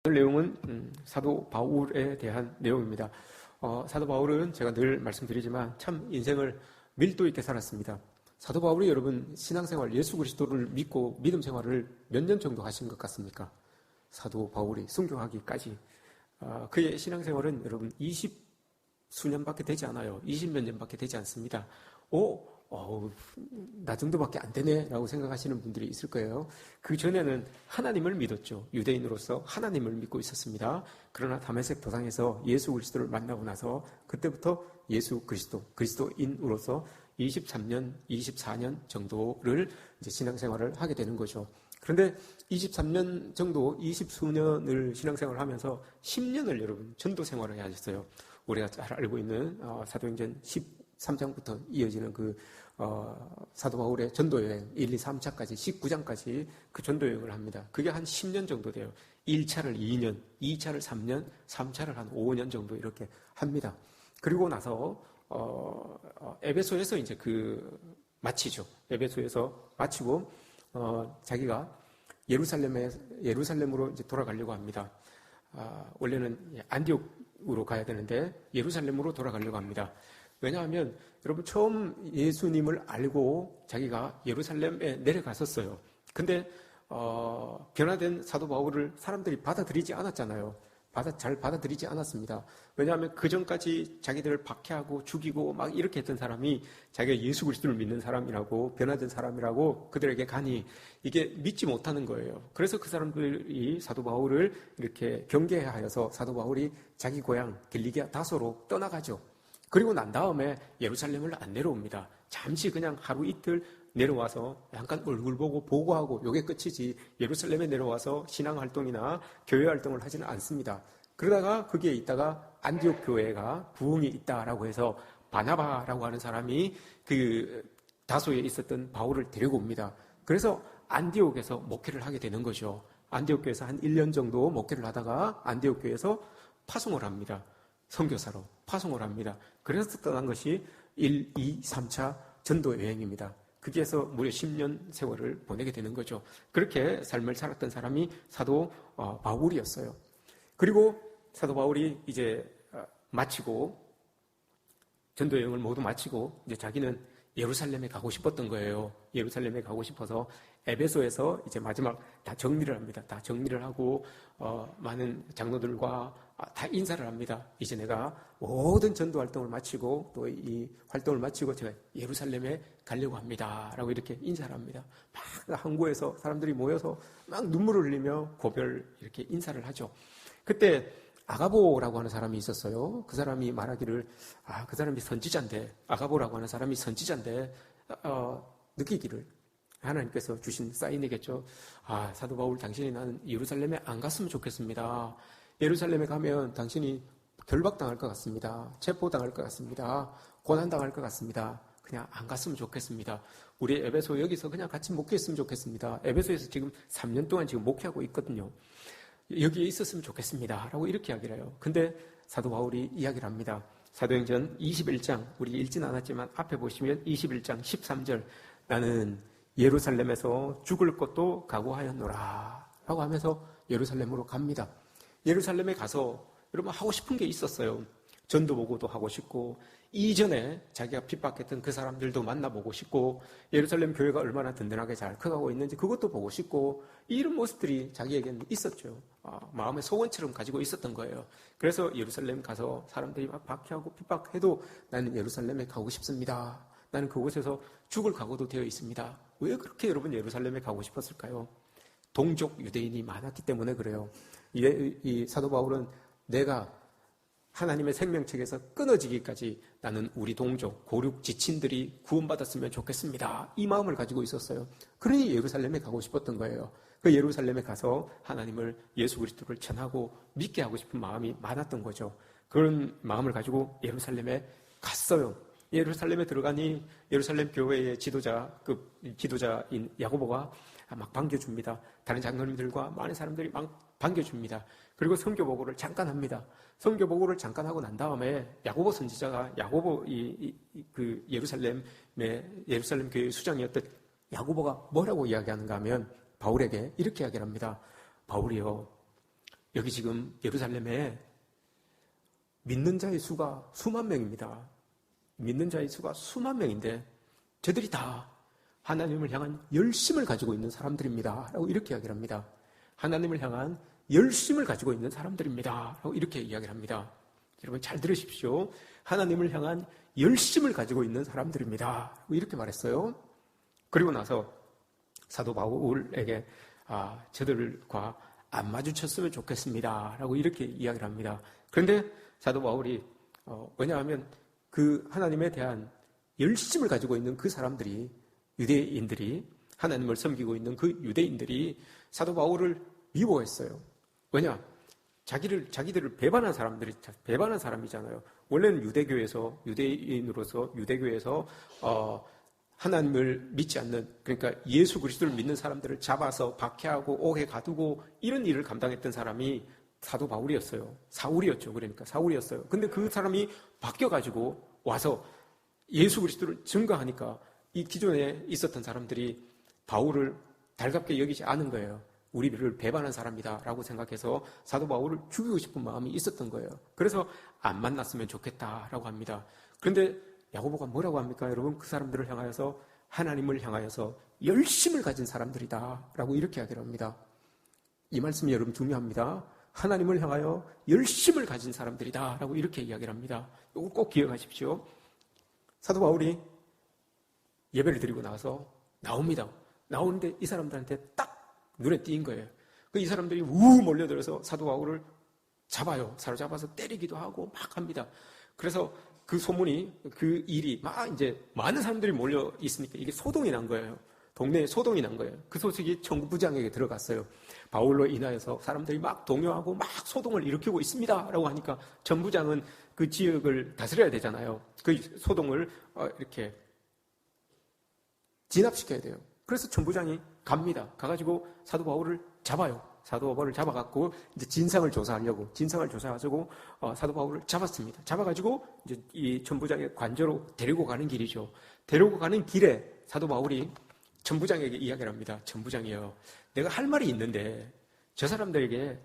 오늘 내용은 사도 바울에 대한 내용입니다. 사도 바울은 제가 늘 말씀드리지만 참 인생을 밀도 있게 살았습니다. 사도 바울이 여러분 신앙생활, 예수 그리스도를 믿고 믿음 생활을 몇 년 정도 하신 것 같습니까? 사도 바울이 순교하기까지 그의 신앙생활은 여러분 20수년밖에 되지 않아요. 20몇 년밖에 되지 않습니다. 나 정도밖에 안 되네 라고 생각하시는 분들이 있을 거예요. 그 전에는 하나님을 믿었죠. 유대인으로서 하나님을 믿고 있었습니다. 그러나 다메섹 도상에서 예수 그리스도를 만나고 나서 그때부터 예수 그리스도인으로서 23년, 24년 정도를 이제 신앙생활을 하게 되는 거죠. 그런데 23년 정도, 20수년을 신앙생활을 하면서 10년을 여러분 전도 생활을 하셨어요. 우리가 잘 알고 있는 사도행전 13장부터 이어지는 사도 바울의 전도여행 1, 2, 3차까지 19장까지 그 전도여행을 합니다. 그게 한 10년 정도 돼요. 1차를 2년, 2차를 3년, 3차를 한 5년 정도 이렇게 합니다. 그리고 나서 에베소에서 이제 마치죠. 에베소에서 마치고 자기가 예루살렘으로 이제 돌아가려고 합니다. 원래는 안디옥으로 가야 되는데 예루살렘으로 돌아가려고 합니다. 왜냐하면 여러분 처음 예수님을 알고 자기가 예루살렘에 내려갔었어요. 근데 변화된 사도 바울을 사람들이 받아들이지 않았잖아요. 잘 받아들이지 않았습니다. 왜냐하면 그 전까지 자기들을 박해하고 죽이고 막 이렇게 했던 사람이 자기가 예수 그리스도를 믿는 사람이라고, 변화된 사람이라고 그들에게 가니 이게 믿지 못하는 거예요. 그래서 그 사람들이 사도 바울을 이렇게 경계하여서 사도 바울이 자기 고향 길리기아 다소로 떠나가죠. 그리고 난 다음에 예루살렘을 안 내려옵니다. 잠시 그냥 하루 이틀 내려와서 잠깐 얼굴 보고 보고하고 요게 끝이지 예루살렘에 내려와서 신앙활동이나 교회활동을 하지는 않습니다. 그러다가 거기에 있다가 안디옥 교회가 부흥이 있다라고 해서 바나바라고 하는 사람이 다소에 있었던 바울을 데리고 옵니다. 그래서 안디옥에서 목회를 하게 되는 거죠. 안디옥 교회에서 한 1년 정도 목회를 하다가 안디옥 교회에서 파송을 합니다. 선교사로 파송을 합니다. 그래서 떠난 것이 1, 2, 3차 전도 여행입니다. 거기에서 무려 10년 세월을 보내게 되는 거죠. 그렇게 삶을 살았던 사람이 사도 바울이었어요. 그리고 사도 바울이 이제 마치고 전도 여행을 모두 마치고 이제 자기는 예루살렘에 가고 싶었던 거예요. 예루살렘에 가고 싶어서 에베소에서 이제 마지막 다 정리를 합니다. 다 정리를 하고 많은 장로들과 다 인사를 합니다. 이제 내가 모든 전도 활동을 마치고 또 이 활동을 마치고 제가 예루살렘에 가려고 합니다. 라고 이렇게 인사를 합니다. 막 항구에서 사람들이 모여서 막 눈물을 흘리며 고별 이렇게 인사를 하죠. 그때 아가보라고 하는 사람이 있었어요. 그 사람이 말하기를 그 사람이 선지자인데 아가보라고 하는 사람이 선지자인데 느끼기를 하나님께서 주신 사인이겠죠. 사도 바울 당신이 나는 예루살렘에 안 갔으면 좋겠습니다. 예루살렘에 가면 당신이 결박당할 것 같습니다. 체포당할 것 같습니다. 고난당할 것 같습니다. 그냥 안 갔으면 좋겠습니다. 우리 에베소 여기서 그냥 같이 목회했으면 좋겠습니다. 에베소에서 지금 3년 동안 지금 목회하고 있거든요. 여기에 있었으면 좋겠습니다. 라고 이렇게 이야기를 해요. 근데 사도 바울이 이야기를 합니다. 사도행전 21장, 우리 읽지는 않았지만 앞에 보시면 21장 13절 나는 예루살렘에서 죽을 것도 각오하였노라 라고 하면서 예루살렘으로 갑니다. 예루살렘에 가서 여러분 하고 싶은 게 있었어요. 전도 보고도 하고 싶고 이전에 자기가 핍박했던 그 사람들도 만나보고 싶고 예루살렘 교회가 얼마나 든든하게 잘 커가고 있는지 그것도 보고 싶고 이런 모습들이 자기에게는 있었죠. 마음의 소원처럼 가지고 있었던 거예요. 그래서 예루살렘 가서 사람들이 막 박해하고 핍박해도 나는 예루살렘에 가고 싶습니다. 나는 그곳에서 죽을 각오도 되어 있습니다. 왜 그렇게 여러분 예루살렘에 가고 싶었을까요? 동족 유대인이 많았기 때문에 그래요. 이 사도 바울은 내가 하나님의 생명책에서 끊어지기까지 나는 우리 동족, 고륙 지친들이 구원받았으면 좋겠습니다. 이 마음을 가지고 있었어요. 그러니 예루살렘에 가고 싶었던 거예요. 그 예루살렘에 가서 하나님을 예수 그리스도를 전하고 믿게 하고 싶은 마음이 많았던 거죠. 그런 마음을 가지고 예루살렘에 갔어요. 예루살렘에 들어가니 예루살렘 교회의 지도자인 야고보가 막 반겨줍니다. 다른 장로님들과 많은 사람들이 막 반겨줍니다. 그리고 선교보고를 잠깐 합니다. 선교보고를 잠깐 하고 난 다음에 야고보 선지자가 예루살렘 교회의 수장이었던 야고보가 뭐라고 이야기하는가 하면 바울에게 이렇게 이야기를 합니다. 바울이요, 여기 지금 예루살렘에 믿는 자의 수가 수만 명입니다. 믿는 자의 수가 수만 명인데 저들이 다 하나님을 향한 열심을 가지고 있는 사람들입니다. 라고 이렇게 이야기를 합니다. 하나님을 향한 열심을 가지고 있는 사람들입니다. 라고 이렇게 이야기를 합니다. 여러분 잘 들으십시오. 하나님을 향한 열심을 가지고 있는 사람들입니다. 라고 이렇게 말했어요. 그리고 나서 사도 바울에게 저들과 안 마주쳤으면 좋겠습니다. 라고 이렇게 이야기를 합니다. 그런데 사도 바울이 왜냐하면 그 하나님에 대한 열심을 가지고 있는 그 사람들이 유대인들이 하나님을 섬기고 있는 그 유대인들이 사도 바울을 미워했어요. 왜냐? 자기들을 배반한 사람이잖아요. 원래는 유대인으로서 유대교에서 하나님을 믿지 않는, 그러니까 예수 그리스도를 믿는 사람들을 잡아서 박해하고 옥에 가두고 이런 일을 감당했던 사람이 사도 바울이었어요. 사울이었죠. 그러니까 사울이었어요. 근데 그 사람이 바뀌어가지고 와서 예수 그리스도를 증거하니까 이 기존에 있었던 사람들이 바울을 달갑게 여기지 않은 거예요. 우리를 배반한 사람이다 라고 생각해서 사도 바울을 죽이고 싶은 마음이 있었던 거예요. 그래서 안 만났으면 좋겠다라고 합니다. 그런데 야고보가 뭐라고 합니까? 여러분, 그 사람들을 향하여서 하나님을 향하여서 열심을 가진 사람들이다 라고 이렇게 이야기를 합니다. 이 말씀이 여러분 중요합니다. 하나님을 향하여 열심을 가진 사람들이다 라고 이렇게 이야기를 합니다. 이걸 꼭 기억하십시오. 사도 바울이 예배를 드리고 나서 나옵니다. 나오는데 이 사람들한테 딱 눈에 띄인 거예요. 이 사람들이 몰려들어서 사도 바울을 잡아요. 사로잡아서 때리기도 하고 막 합니다. 그래서 그 소문이, 그 일이 막 이제 많은 사람들이 몰려 있으니까 이게 소동이 난 거예요. 동네에 소동이 난 거예요. 그 소식이 천부장에게 들어갔어요. 바울로 인하여서 사람들이 막 동요하고 막 소동을 일으키고 있습니다 라고 하니까 천부장은 그 지역을 다스려야 되잖아요. 그 소동을 이렇게 진압시켜야 돼요. 그래서 천부장이 갑니다. 가가지고 사도 바울을 잡아요. 사도 바울을 잡아갖고 이제 진상을 조사하려고 사도 바울을 잡았습니다. 잡아가지고 이제 이 천부장의 관저로 데리고 가는 길이죠. 데리고 가는 길에 사도 바울이 천부장에게 이야기를 합니다. 천부장이요, 내가 할 말이 있는데 저 사람들에게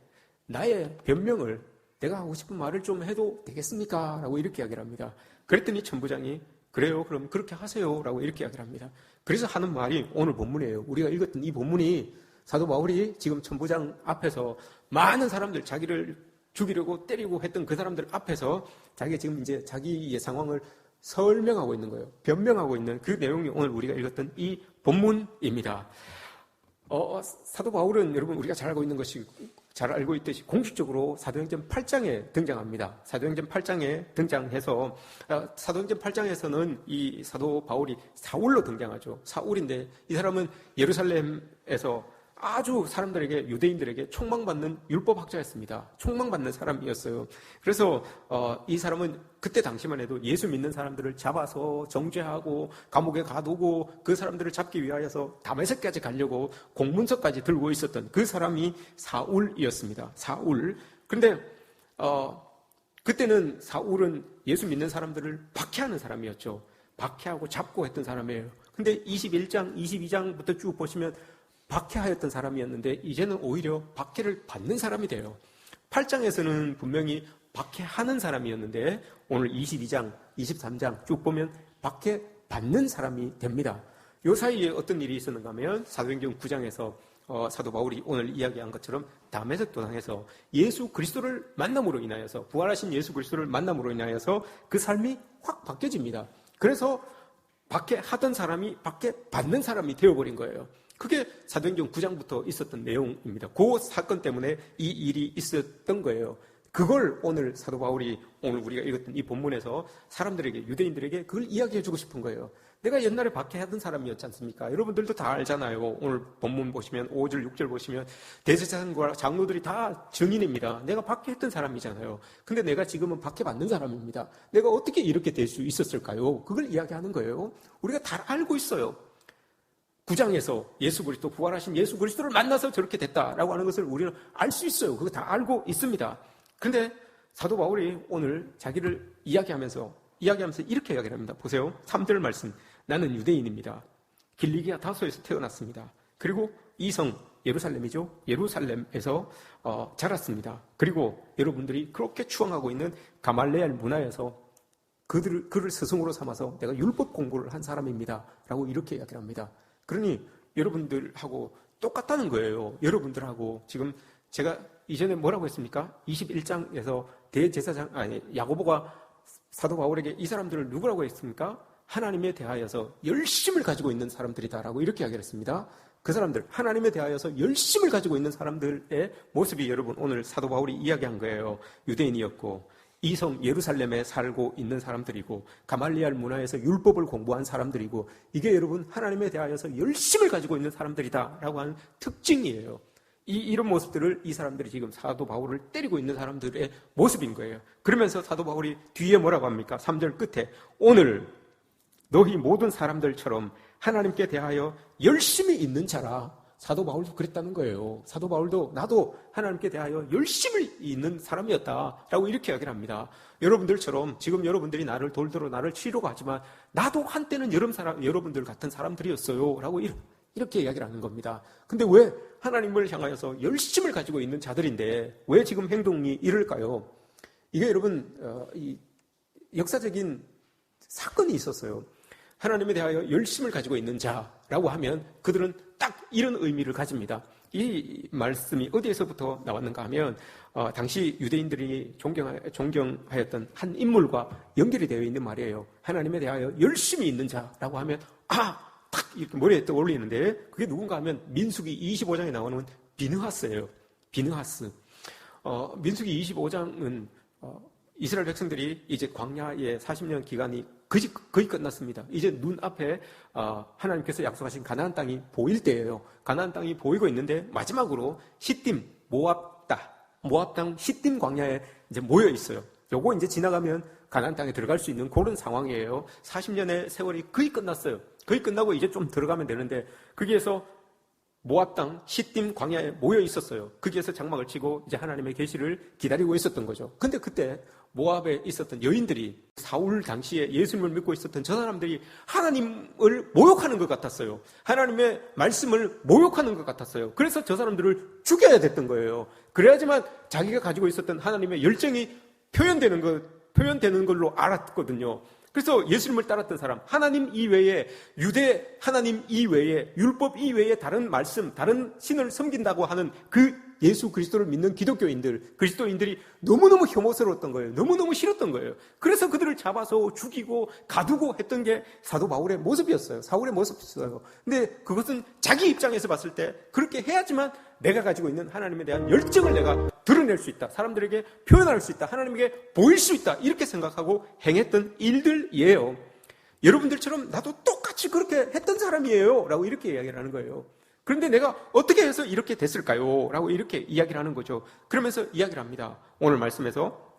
나의 변명을, 내가 하고 싶은 말을 좀 해도 되겠습니까? 라고 이렇게 이야기를 합니다. 그랬더니 천부장이 그래요, 그럼 그렇게 하세요 라고 이렇게 이야기를 합니다. 그래서 하는 말이 오늘 본문이에요. 우리가 읽었던 이 본문이 사도 바울이 지금 천부장 앞에서 많은 사람들, 자기를 죽이려고 때리고 했던 그 사람들 앞에서 자기가 지금 이제 자기의 상황을 설명하고 있는 거예요. 변명하고 있는 그 내용이 오늘 우리가 읽었던 이 본문입니다. 사도 바울은 여러분 우리가 잘 알고 있듯이 공식적으로 사도행전 8장에 등장합니다. 사도행전 8장에 등장해서 사도행전 8장에서는 이 사도 바울이 사울로 등장하죠. 사울인데 이 사람은 예루살렘에서 아주 사람들에게, 유대인들에게 촉망받는 율법학자였습니다. 촉망받는 사람이었어요. 그래서 이 사람은 그때 당시만 해도 예수 믿는 사람들을 잡아서 정죄하고 감옥에 가두고 그 사람들을 잡기 위하여서 다메섹까지 가려고 공문서까지 들고 있었던 그 사람이 사울이었습니다. 사울. 그런데 그때는 사울은 예수 믿는 사람들을 박해하는 사람이었죠. 박해하고 잡고 했던 사람이에요. 근데 21장, 22장부터 쭉 보시면 박해하였던 사람이었는데 이제는 오히려 박해를 받는 사람이 돼요. 8장에서는 분명히 박해하는 사람이었는데 오늘 22장, 23장 쭉 보면 박해받는 사람이 됩니다. 이 사이에 어떤 일이 있었는가 하면 사도행전 9장에서 사도 바울이 오늘 이야기한 것처럼 다메섹 도상에서 예수 그리스도를 만남으로 인하여서, 부활하신 예수 그리스도를 만남으로 인하여서 그 삶이 확 바뀌어집니다. 그래서 박해하던 사람이 박해받는 사람이 되어버린 거예요. 그게 사도행전 9장부터 있었던 내용입니다. 그 사건 때문에 이 일이 있었던 거예요. 그걸 오늘 사도 바울이 오늘 우리가 읽었던 이 본문에서 사람들에게, 유대인들에게 그걸 이야기해주고 싶은 거예요. 내가 옛날에 박해하던 사람이었지 않습니까? 여러분들도 다 알잖아요. 오늘 본문 보시면 5절, 6절 보시면 대제사장과 장로들이 다 증인입니다. 내가 박해했던 사람이잖아요. 근데 내가 지금은 박해받는 사람입니다. 내가 어떻게 이렇게 될 수 있었을까요? 그걸 이야기하는 거예요. 우리가 다 알고 있어요. 9장에서 예수 그리스도, 부활하신 예수 그리스도를 만나서 저렇게 됐다라고 하는 것을 우리는 알 수 있어요. 그거 다 알고 있습니다. 그런데 사도 바울이 오늘 자기를 이야기하면서 이렇게 이야기를 합니다. 보세요. 3절 말씀. 나는 유대인입니다. 길리기아 다소에서 태어났습니다. 그리고 이성, 예루살렘이죠. 예루살렘에서 자랐습니다. 그리고 여러분들이 그렇게 추앙하고 있는 가말레알 문화에서 그를 스승으로 삼아서 내가 율법 공부를 한 사람입니다 라고 이렇게 이야기를 합니다. 그러니 여러분들하고 똑같다는 거예요. 여러분들하고 지금 제가 이전에 뭐라고 했습니까? 21장에서 대제사장 야고보가 사도 바울에게 이 사람들을 누구라고 했습니까? 하나님에 대하여서 열심을 가지고 있는 사람들이다라고 이렇게 이야기를 했습니다. 그 사람들, 하나님에 대하여서 열심을 가지고 있는 사람들의 모습이 여러분 오늘 사도 바울이 이야기한 거예요. 유대인이었고 이성 예루살렘에 살고 있는 사람들이고 가말리알 문화에서 율법을 공부한 사람들이고 이게 여러분 하나님에 대하여서 열심을 가지고 있는 사람들이다라고 하는 특징이에요. 이런 모습들을 이 사람들이 지금 사도 바울을 때리고 있는 사람들의 모습인 거예요. 그러면서 사도 바울이 뒤에 뭐라고 합니까? 3절 끝에 오늘 너희 모든 사람들처럼 하나님께 대하여 열심히 있는 자라. 사도 바울도 그랬다는 거예요. 사도 바울도 나도 하나님께 대하여 열심히 있는 사람이었다라고 이렇게 이야기를 합니다. 여러분들처럼 지금 여러분들이 나를 돌들어 나를 치려고 하지만 나도 한때는 여러분들 같은 사람들이었어요 라고 이렇게 이야기를 하는 겁니다. 근데 왜 하나님을 향하여서 열심을 가지고 있는 자들인데 왜 지금 행동이 이럴까요? 이게 여러분 이 역사적인 사건이 있었어요. 하나님에 대하여 열심을 가지고 있는 자라고 하면 그들은 딱 이런 의미를 가집니다. 이 말씀이 어디에서부터 나왔는가 하면 당시 유대인들이 존경하였던 한 인물과 연결이 되어 있는 말이에요. 하나님에 대하여 열심히 있는 자라고 하면 탁 이렇게 머리에 떠올리는데 그게 누군가 하면 민수기 25장에 나오는 비느하스예요. 비느하스. 민수기 25장은 이스라엘 백성들이 이제 광야의 40년 기간이 거의 끝났습니다. 이제 눈앞에 하나님께서 약속하신 가나안 땅이 보일 때예요. 가나안 땅이 보이고 있는데 마지막으로 시딤 모압 땅 시딤 광야에 이제 모여 있어요. 요거 이제 지나가면 가나안 땅에 들어갈 수 있는 그런 상황이에요. 40년의 세월이 거의 끝났어요. 거의 끝나고 이제 좀 들어가면 되는데 거기에서 모압 땅 시딤 광야에 모여 있었어요. 거기에서 장막을 치고 이제 하나님의 계시를 기다리고 있었던 거죠. 근데 그때 모압에 있었던 여인들이 사울 당시에 예수님을 믿고 있었던 저 사람들이 하나님을 모욕하는 것 같았어요. 하나님의 말씀을 모욕하는 것 같았어요. 그래서 저 사람들을 죽여야 됐던 거예요. 그래야지만 자기가 가지고 있었던 하나님의 열정이 표현되는 걸로 알았거든요. 그래서 예수님을 따랐던 사람, 하나님 이외에, 유대 하나님 이외에, 율법 이외에 다른 말씀, 다른 신을 섬긴다고 하는 그 예수 그리스도를 믿는 그리스도인들이 너무너무 혐오스러웠던 거예요. 너무너무 싫었던 거예요. 그래서 그들을 잡아서 죽이고 가두고 했던 게 사도 바울의 모습이었어요. 사울의 모습이었어요. 근데 그것은 자기 입장에서 봤을 때 그렇게 해야지만 내가 가지고 있는 하나님에 대한 열정을 내가 드러낼 수 있다. 사람들에게 표현할 수 있다. 하나님에게 보일 수 있다. 이렇게 생각하고 행했던 일들이에요. 여러분들처럼 나도 똑같이 그렇게 했던 사람이에요. 라고 이렇게 이야기를 하는 거예요. 그런데 내가 어떻게 해서 이렇게 됐을까요? 라고 이렇게 이야기를 하는 거죠. 그러면서 이야기를 합니다. 오늘 말씀에서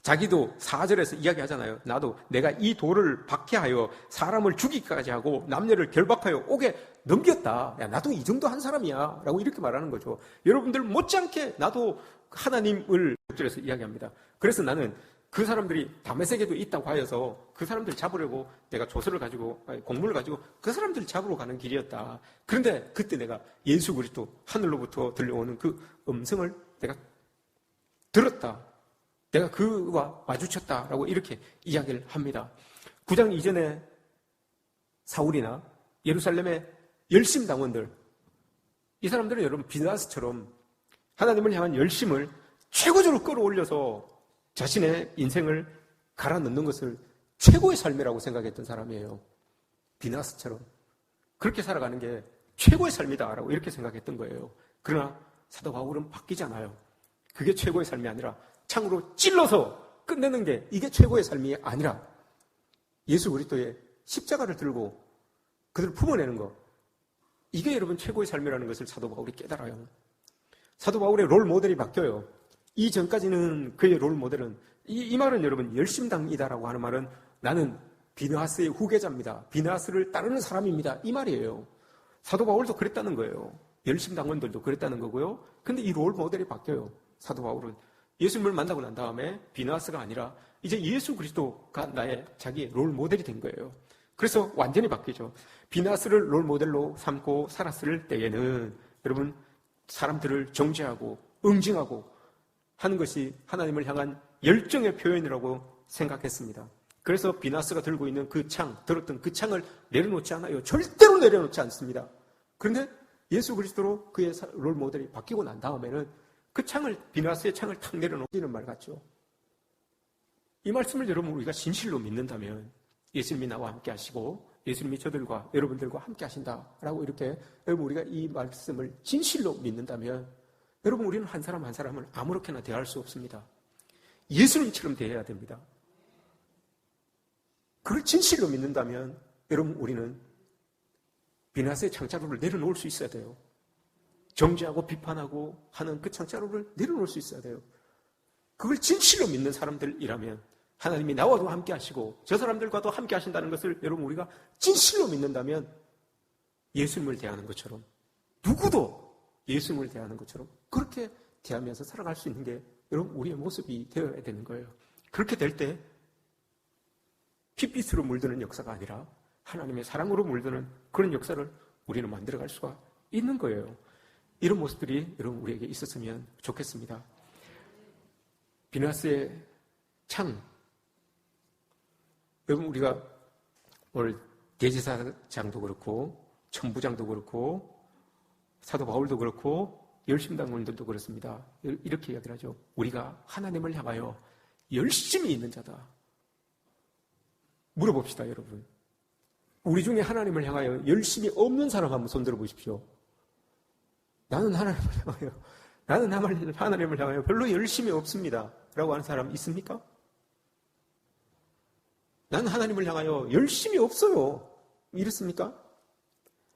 자기도 4절에서 이야기하잖아요. 나도 내가 이 돌을 박해하여 사람을 죽이기까지 하고 남녀를 결박하여 옥에 넘겼다. 야, 나도 이 정도 한 사람이야. 라고 이렇게 말하는 거죠. 여러분들 못지않게 나도 하나님을 6절에서 이야기합니다. 그래서 나는 그 사람들이 다메섹에도 있다고 하여서 그 사람들 잡으려고 내가 조서를 가지고 공문을 가지고 그 사람들 잡으러 가는 길이었다. 그런데 그때 내가 예수 그리스도 하늘로부터 들려오는 그 음성을 내가 들었다. 내가 그와 마주쳤다라고 이렇게 이야기를 합니다. 9장 이전에 사울이나 예루살렘의 열심당원들, 이 사람들은 여러분 비느하스처럼 하나님을 향한 열심을 최고조로 끌어올려서 자신의 인생을 갈아 넣는 것을 최고의 삶이라고 생각했던 사람이에요. 비느하스처럼 그렇게 살아가는 게 최고의 삶이다라고 이렇게 생각했던 거예요. 그러나 사도 바울은 바뀌지 않아요. 그게 최고의 삶이 아니라 창으로 찔러서 끝내는 게 이게 최고의 삶이 아니라 예수 그리스도의 십자가를 들고 그들을 품어내는 것, 이게 여러분 최고의 삶이라는 것을 사도 바울이 깨달아요. 사도 바울의 롤 모델이 바뀌어요. 이전까지는 그의 롤 모델은 이 말은 여러분 열심당이다라고 하는 말은 나는 비느하스의 후계자입니다. 비느하스를 따르는 사람입니다. 이 말이에요. 사도 바울도 그랬다는 거예요. 열심당원들도 그랬다는 거고요. 근데 이 롤 모델이 바뀌어요. 사도 바울은 예수님을 만나고 난 다음에 비느하스가 아니라 이제 예수 그리스도가 나의 자기의 롤 모델이 된 거예요. 그래서 완전히 바뀌죠. 비느하스를 롤 모델로 삼고 살았을 때에는 여러분 사람들을 정죄하고 응징하고 하는 것이 하나님을 향한 열정의 표현이라고 생각했습니다. 그래서 비나스가 들고 있는 그 창, 들었던 그 창을 내려놓지 않아요. 절대로 내려놓지 않습니다. 그런데 예수 그리스도로 그의 롤 모델이 바뀌고 난 다음에는 그 창을, 비나스의 창을 탁 내려놓기는 말 같죠. 이 말씀을 여러분 우리가 진실로 믿는다면 예수님이 나와 함께 하시고 예수님이 저들과 여러분들과 함께 하신다라고 이렇게 여러분 우리가 이 말씀을 진실로 믿는다면 여러분 우리는 한 사람 한 사람을 아무렇게나 대할 수 없습니다. 예수님처럼 대해야 됩니다. 그걸 진실로 믿는다면 여러분 우리는 비나스의 창자루를 내려놓을 수 있어야 돼요. 정죄하고 비판하고 하는 그 창자루를 내려놓을 수 있어야 돼요. 그걸 진실로 믿는 사람들이라면 하나님이 나와도 함께 하시고 저 사람들과도 함께 하신다는 것을 여러분 우리가 진실로 믿는다면 예수님을 대하는 것처럼 누구도 예수님을 대하는 것처럼 그렇게 대하면서 살아갈 수 있는 게 여러분 우리의 모습이 되어야 되는 거예요. 그렇게 될 때 핏빛으로 물드는 역사가 아니라 하나님의 사랑으로 물드는 그런 역사를 우리는 만들어갈 수가 있는 거예요. 이런 모습들이 여러분 우리에게 있었으면 좋겠습니다. 비나스의 창, 여러분 우리가 오늘 대제사장도 그렇고 천부장도 그렇고 사도 바울도 그렇고 열심당원들도 그렇습니다. 이렇게 이야기를 하죠. 우리가 하나님을 향하여 열심히 있는 자다. 물어봅시다, 여러분. 우리 중에 하나님을 향하여 열심히 없는 사람 한번 손들어 보십시오. 나는 하나님을 향하여 별로 열심히 없습니다. 라고 하는 사람 있습니까? 나는 하나님을 향하여 열심히 없어요. 이렇습니까?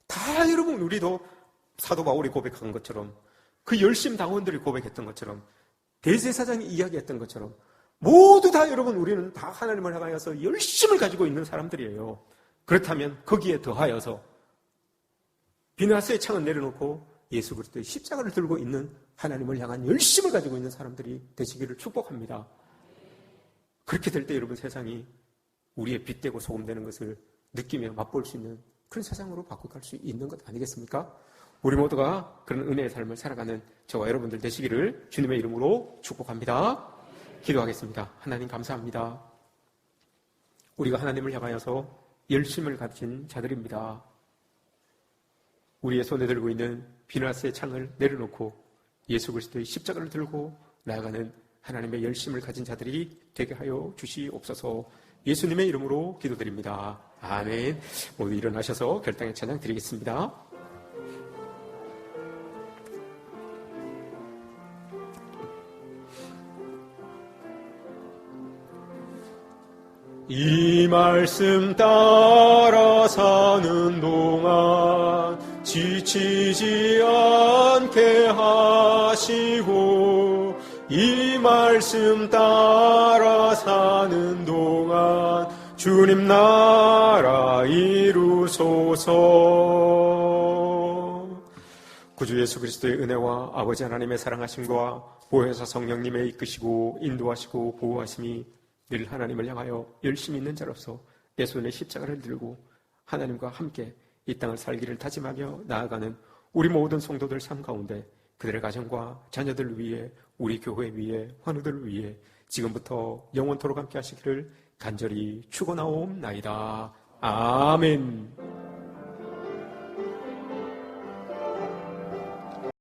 다 여러분 우리도 사도 바울이 고백한 것처럼 그 열심 당원들이 고백했던 것처럼 대제사장이 이야기했던 것처럼 모두 다 여러분 우리는 다 하나님을 향하여서 열심을 가지고 있는 사람들이에요. 그렇다면 거기에 더하여서 비나스의 창을 내려놓고 예수 그리스도의 십자가를 들고 있는 하나님을 향한 열심을 가지고 있는 사람들이 되시기를 축복합니다. 그렇게 될 때 여러분 세상이 우리의 빛되고 소금되는 것을 느끼며 맛볼 수 있는 그런 세상으로 바꿔갈 수 있는 것 아니겠습니까? 우리 모두가 그런 은혜의 삶을 살아가는 저와 여러분들 되시기를 주님의 이름으로 축복합니다. 기도하겠습니다. 하나님 감사합니다. 우리가 하나님을 향하여서 열심을 가진 자들입니다. 우리의 손에 들고 있는 비나스의 창을 내려놓고 예수 그리스도의 십자가를 들고 나아가는 하나님의 열심을 가진 자들이 되게 하여 주시옵소서. 예수님의 이름으로 기도드립니다. 아멘. 모두 일어나셔서 결단의 찬양 드리겠습니다. 이 말씀 따라 사는 동안 지치지 않게 하시고 이 말씀 따라 사는 동안 주님 나라 이루소서. 구주 예수 그리스도의 은혜와 아버지 하나님의 사랑하심과 보혜사 성령님의 이끄시고 인도하시고 보호하심이 늘 하나님을 향하여 열심히 있는 자로서 내 손에 십자가를 들고 하나님과 함께 이 땅을 살기를 다짐하며 나아가는 우리 모든 성도들 삶 가운데 그들의 가정과 자녀들을 위해 우리 교회 위에 환우들을 위해 지금부터 영원토록 함께 하시기를 간절히 축원하옵나이다. 아멘.